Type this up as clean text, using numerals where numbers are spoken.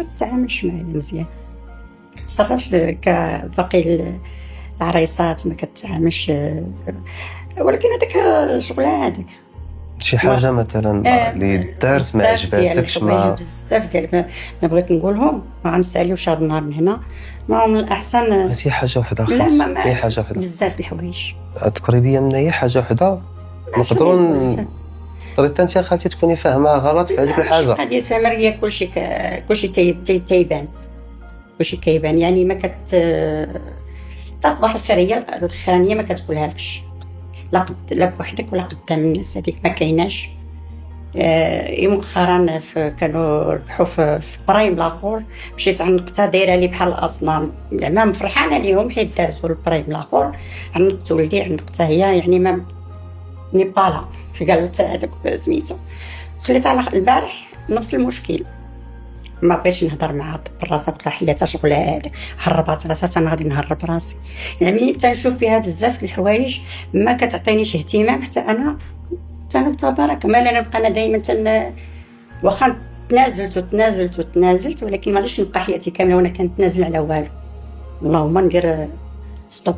كتعاملش معايا مزيان، كتصرفش كباقي العريسات، ما كتعاملش. ولكن هذاك شغل هذاك شي حاجه مثلا اللي دارت ما عجباتكش؟ ما بزاف ديال ما بغيت نقولهم، ما غنساليوش هذا النهار من هنا. ما من الاحسن شي حاجه وحده لا اخرى، هي حاجه وحده بزاف الحوايج. اذكري لي منها هي حاجه وحده نقدروا طريقه انت خالتي تكوني فاهمه غلط في هذيك الحاجه. قضيه فهمه هي كلشي تيبان، كلشي كيبان. يعني ما تصبح الخير هي الخانيه ما كتقولها لكش لا بوحدك ولا قدام الناس، هذيك ما كايناش. مؤخرا كانوا ربحوا في برايم الاخر، مشيت عنقتها دايره لي بحال الاصنام، يعني فرحانه ليهم حيت دازوا البرايم الاخر. عنقت ولدي، عنقتها هي، يعني ما نيبالا قالوا حتى هذاك سميتو. خليت على البارح نفس المشكل، ما بغيتش نهضر معها بالراس، قلت لها حياتها شغل هذا، هربات راسها انا غادي نهرب راسي. يعني تنشوف فيها بزاف الحوايج ما كتعطينيش اهتمام، حتى انا تبارك ما انا نبقى انا دائما واخا تنازلت ولكن ما غاديش نبقى حياتي كامله وانا كنتنازل على والو. اللهم ندير ستوب.